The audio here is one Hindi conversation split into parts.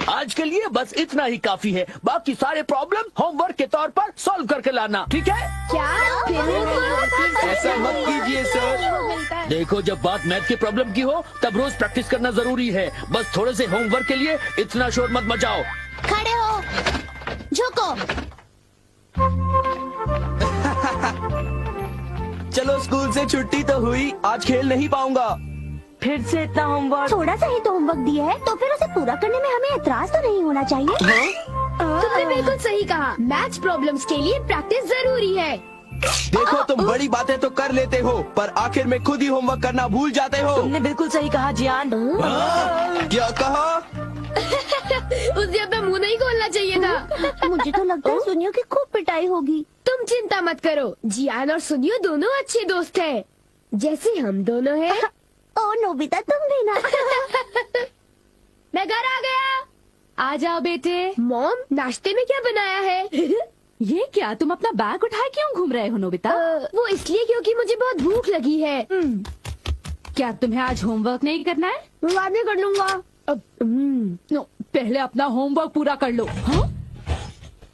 आज के लिए बस इतना ही काफी है। बाकी सारे प्रॉब्लम होमवर्क के तौर पर सॉल्व करके लाना, ठीक है? क्या? ऐसा मत कीजिए सर। देखो, जब बात मैथ के प्रॉब्लम की हो तब रोज प्रैक्टिस करना जरूरी है। बस थोड़े से होमवर्क के लिए इतना शोर मत मचाओ। खड़े हो, झुको। चलो, स्कूल से छुट्टी तो हुई, आज खेल नहीं पाऊंगा। फिर से इतना होमवर्क। थोड़ा सा ही तो होमवर्क दिया है तो फिर उसे पूरा करने में हमें एतराज तो नहीं होना चाहिए। तुमने बिल्कुल सही कहा। मैथ्स प्रॉब्लम्स के लिए प्रैक्टिस जरूरी है। देखो, तुम बड़ी बातें तो कर लेते हो पर आखिर में खुद ही होमवर्क करना भूल जाते हो। तुमने बिल्कुल सही कहा जियान। क्या कहा? उसे अपना मुंह नहीं खोलना चाहिए था। मुझे तो लगता है सुनियो की खूब पिटाई होगी। तुम चिंता मत करो, जियान और सुनियो दोनों अच्छे दोस्त हैं, जैसे हम दोनों हैं। ओ नोबिता, तुम भी ना। मैं घर आ गया। आ जाओ बेटे। मॉम, नाश्ते में क्या बनाया है? ये क्या, तुम अपना बैग उठाए क्यों घूम रहे हो नोबिता? वो इसलिए क्योंकि मुझे बहुत भूख लगी है। क्या तुम्हें आज होमवर्क नहीं करना है? बाद में कर लूंगा। नो, पहले अपना होमवर्क पूरा कर लो। हाँ?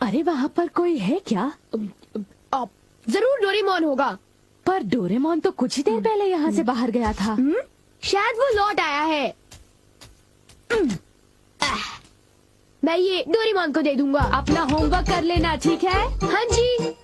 अरे वहाँ पर कोई है क्या? जरूर डोरेमोन होगा। पर डोरेमोन तो कुछ ही देर पहले यहाँ से बाहर गया था। शायद वो लौट आया है। मैं ये डोरेमोन को दे दूंगा। अपना होमवर्क कर लेना, ठीक है? हाँ जी।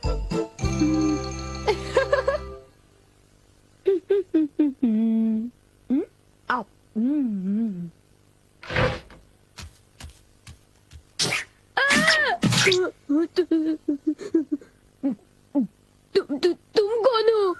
तुम कौन हो?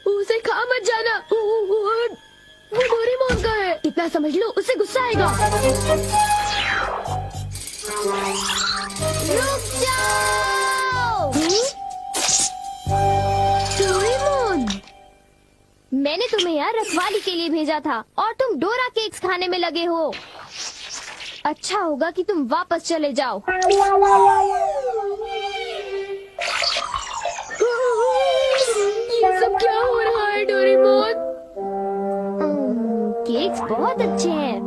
उसे खा मत जाना। वो डोरेमोन का है। इतना समझ लो, उससे गुस्सा आएगा। रुक जाओ। डोरेमोन, मैंने तुम्हें यहाँ रखवाली के लिए भेजा था और तुम डोरा केक्स खाने में लगे हो। अच्छा होगा कि तुम वापस चले जाओ। ये सब क्या हो रहा है डोरेमोन? केक्स बहुत अच्छे हैं।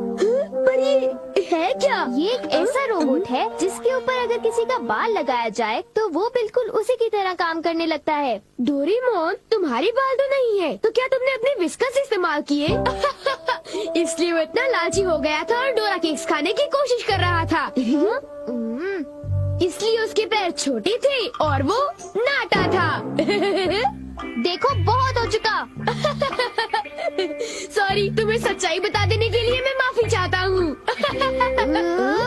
पर ये है क्या? ये एक ऐसा रोबोट है जिसके ऊपर अगर किसी का बाल लगाया जाए तो वो बिल्कुल उसी की तरह काम करने लगता है। डोरेमोन, तुम्हारी बाल तो नहीं है, तो क्या तुमने अपने विस्कस इस्तेमाल किए? इसलिए वो इतना लालची हो गया था और डोरा केक्स खाने की कोशिश कर रहा था। इसलिए उसके पैर छोटे थे और वो नाटा था। देखो, बहुत हो चुका। सॉरी, तुम्हें सच्चाई बता देने के लिए मैं माफी चाहता हूँ।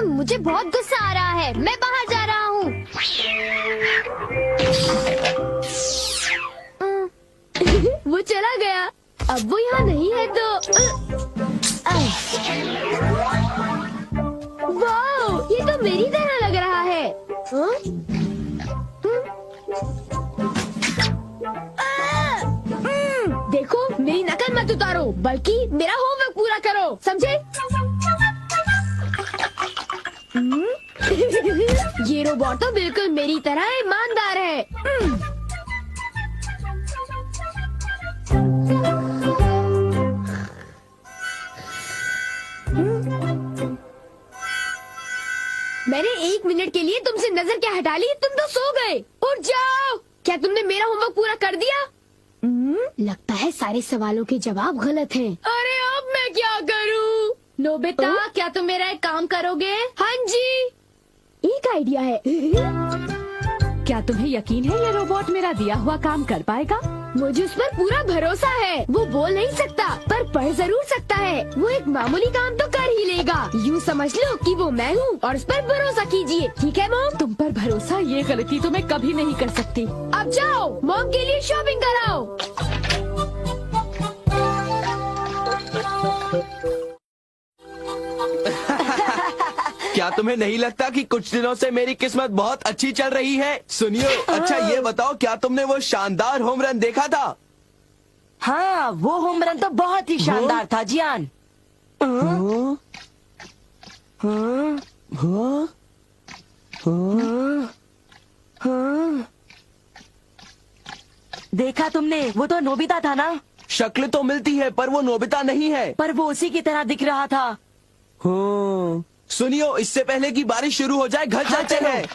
मुझे बहुत गुस्सा आ रहा है, मैं बाहर जा रहा हूँ। वो चला गया। अब वो यहाँ नहीं है तो वाह, ये तो मेरी तरह लग रहा है। देखो, मेरी नकल मत उतारो, बल्कि मेरा होमवर्क पूरा करो, समझे? ये रोबोट तो बिल्कुल मेरी तरह ईमानदार है। मैंने 1 मिनट के लिए तुमसे नजर क्या हटा ली, तुम तो सो गए। उठ जाओ। क्या तुमने मेरा होमवर्क पूरा कर दिया? लगता है सारे सवालों के जवाब गलत हैं। अरे अब मैं क्या करूं? नोबिता, क्या तुम मेरा एक काम करोगे? हाँ जी, एक आइडिया है। क्या तुम्हें यकीन है ये रोबोट मेरा दिया हुआ काम कर पाएगा? मुझे उस पर पूरा भरोसा है। वो बोल नहीं सकता पर पढ़ जरूर सकता है। वो एक मामूली काम तो कर ही लेगा। यूँ समझ लो कि वो मैं हूँ और उस पर भरोसा कीजिए, ठीक है मॉम? तुम पर भरोसा, ये गलती तो मैं कभी नहीं कर सकती। अब जाओ, मॉम के लिए शॉपिंग कराओ। क्या क्या तुम्हें नहीं लगता कि कुछ दिनों से मेरी किस्मत बहुत अच्छी चल रही है? सुनिए, अच्छा ये बताओ, क्या तुमने वो शानदार होम रन देखा था? हाँ, वो होम रन तो बहुत ही शानदार था जियान। हाँ? हाँ, हाँ? हाँ, हाँ। देखा तुमने? वो तो नोबिता था ना? शक्ल तो मिलती है पर वो नोबिता नहीं है। पर वो उसी की तरह दिख रहा था। हाँ। सुनियो, इससे पहले कि बारिश शुरू हो जाए घर चलते चलो। हैं।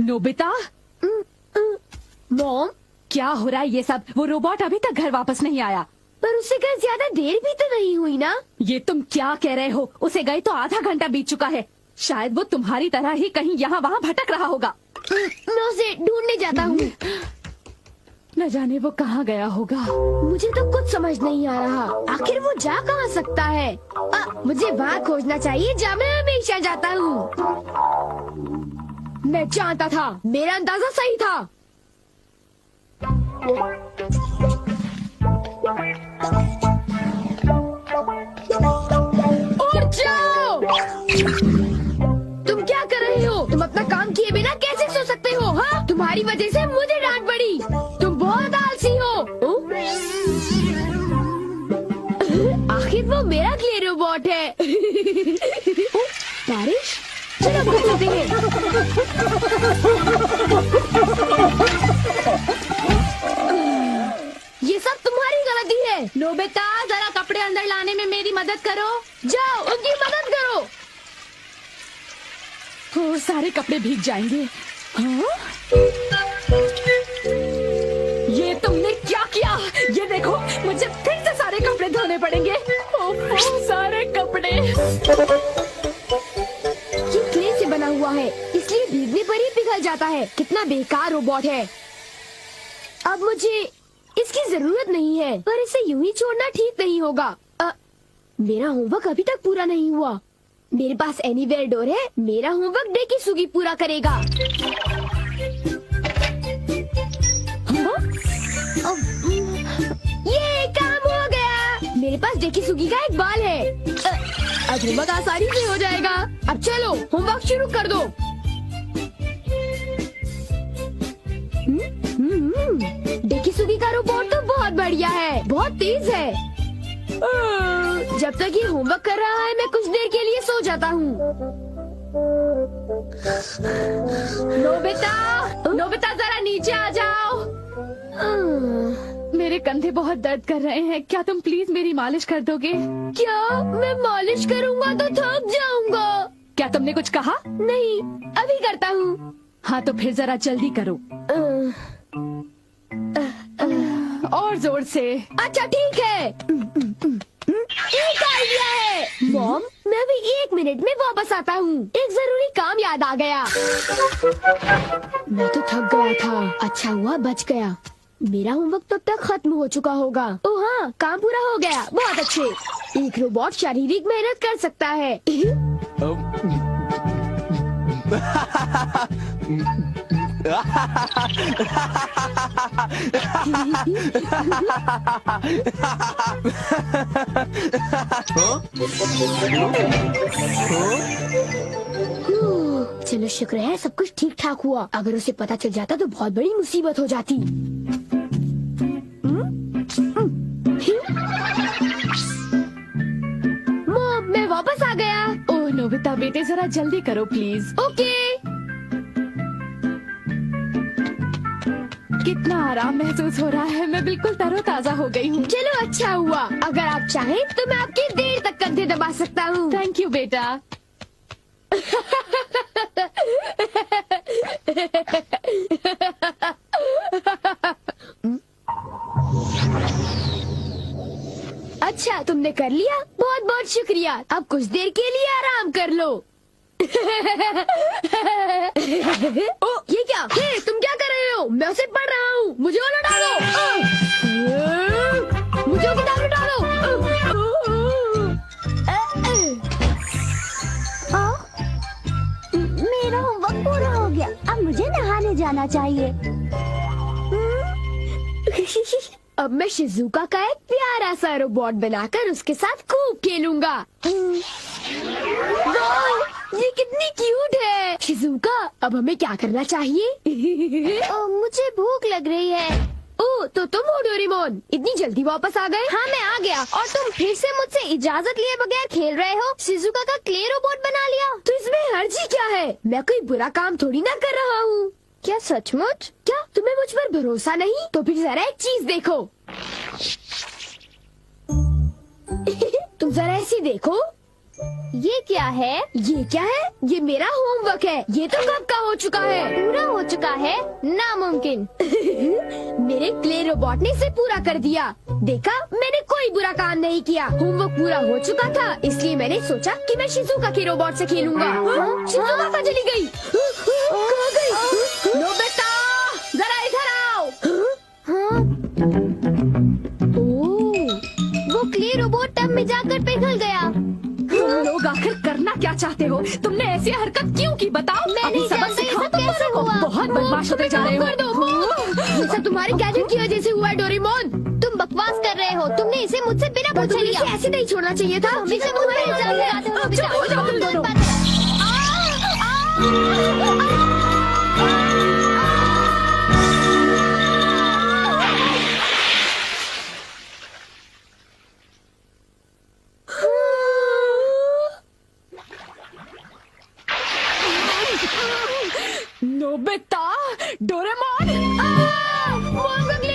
नोबिता, मॉम, क्या हो रहा है ये सब? वो रोबोट अभी तक घर वापस नहीं आया। पर उससे घर ज्यादा देर भी तो नहीं हुई ना। ये तुम क्या कह रहे हो? उसे गए तो आधा घंटा बीत चुका है। शायद वो तुम्हारी तरह ही कहीं यहाँ वहाँ भटक रहा होगा। मैं उसे ढूंढने जाता हूँ। न जाने वो कहाँ गया होगा। मुझे तो कुछ समझ नहीं आ रहा, आखिर वो जा कहाँ सकता है? मुझे वहाँ खोजना चाहिए जहाँ मैं हमेशा जाता हूँ। मैं जानता था, मेरा अंदाजा सही था। उठ जाओ! तुम क्या कर रहे हो? तुम अपना काम किए बिना कैसे सो सकते हो? हाँ, तुम्हारी वजह से मुझे डांट पड़ी। तुम बहुत आलसी हो। आखिर वो मेरा क्ले रोबोट है। बारिश, चलो घर चलते हैं। ये सब तुम्हारी गलती है। नोबिता, जरा कपड़े अंदर लाने में मेरी मदद करो। जाओ, उनकी मदद करो। वो सारे कपड़े भीग जाएंगे। हाँ? ये तुमने क्या किया? ये देखो, मुझे फिर से सारे कपड़े धोने पड़ेंगे। ओह, सारे कपड़े। ये क्ले से बना हुआ है, इसलिए भीगने पर ही पिघल जाता है। कितना बेकार रोबोट है। अब मुझे इसकी जरूरत नहीं है, पर इसे यूं ही छोड़ना ठीक नहीं होगा। मेरा होमवर्क अभी तक पूरा नहीं हुआ। मेरे पास एनीवेयर डोर है। मेरा होमवर्क डेकिसुगी पूरा करेगा। ये काम हो गया। मेरे पास डेकिसुगी का एक बाल है। अब होमवर्क आसानी से हो जाएगा। अब चलो, होमवर्क शुरू कर दो। डेकिसुगी का रोबोट तो बहुत बढ़िया है, बहुत तेज है। जब तक ये होमवर्क कर रहा है, मैं कुछ देर के लिए सो जाता हूँ। नोबिता, नोबिता जरा नीचे आ जाओ। मेरे कंधे बहुत दर्द कर रहे हैं। क्या तुम प्लीज मेरी मालिश कर दोगे? क्या? मैं मालिश करूँगा तो थक जाऊंगा। क्या तुमने कुछ कहा? नहीं, अभी करता हूँ। हाँ तो फिर जरा जल्दी करो। और जोर से। अच्छा ठीक है। एक आइडिया है। मॉम, मैं अभी 1 मिनट में वापस आता हूँ। एक जरूरी काम याद आ गया। मैं तो थक गया था। अच्छा हुआ बच गया। मेरा होमवर्क तब तक खत्म हो चुका होगा। ओह हाँ, काम पूरा हो गया। बहुत अच्छे। एक रोबोट शारीरिक मेहनत कर सकता है। चलो शुक्र है सब कुछ ठीक ठाक हुआ। अगर उसे पता चल जाता तो बहुत बड़ी मुसीबत हो जाती। मॉम, मैं वापस आ गया। ओह नोबिता बेटे, जरा जल्दी करो प्लीज। ओके। कितना आराम महसूस हो रहा है। मैं बिल्कुल तरोताजा हो गई हूँ। चलो अच्छा हुआ। अगर आप चाहें तो मैं आपके देर तक कंधे दबा सकता हूँ। थैंक यू बेटा। अच्छा, तुमने कर लिया? बहुत बहुत शुक्रिया। अब कुछ देर के लिए आराम कर लो। ओ, ये क्या? हे, तुम क्या कर रहे हो? मैं उसे पढ़ रहा हूँ। मुझे वो लौटा दो। मुझे वो किताब लौटा दो। जाना चाहिए। अब मैं शिजुका का एक प्यारा सा रोबोट बनाकर उसके साथ खूब खेलूंगा। वाह, ये कितनी क्यूट है। शिजुका, अब हमें क्या करना चाहिए? मुझे भूख लग रही है। ओ, तो तुम हो डोरेमोन, इतनी जल्दी वापस आ गए? हाँ, मैं आ गया और तुम फिर से मुझसे इजाजत लिए बगैर खेल रहे हो। शिजुका का क्ले रोबोट बना लिया। तो इसमें हर्जी क्या है? मैं कोई बुरा काम थोड़ी ना कर रहा हूँ। क्या सचमुच? क्या तुम्हें मुझ पर भरोसा नहीं? तो फिर जरा एक चीज देखो। तुम जरा ऐसी देखो। ये क्या है? ये क्या है? ये मेरा होमवर्क है। ये तो कब का हो चुका है। पूरा हो चुका है? नामुमकिन। मेरे क्ले रोबोट ने इसे पूरा कर दिया। देखा, मैंने कोई बुरा काम नहीं किया। होमवर्क पूरा हो चुका था, इसलिए मैंने सोचा कि मैं शिजुका के रोबोट से खेलूंगा। शिजुका कहाँ चली गई? कहाँ गई? नोबिता, जरा इधर आओ। हाँ? ओह, वो क्ले रोबोट टब में जाकर पिघल गया। तुम लोग आखिर करना क्या चाहते हो? तुमने ऐसी हरकत क्यों की बताओ? मैं अभी नहीं सबक जानती सिखाओ ये सब कैसे तुम हुआ। बहुत बदमाश होते जा रहे हो। कर दो, ये सब तुम्हारे गैजेट की वजह से हुआ है डोरेमोन। तुम बकवास कर रहे हो। तुमने इसे मुझसे बिना पर पूछे तुम्हें लिया। इसे ऐसे नहीं छोड़ना चाहिए था। हमेशा तुम मेरे इल्जाम लगाते हो, नोबिता। चुप हो जाओ तुम दोनों। Nobita, Doraemon, मोनगोगली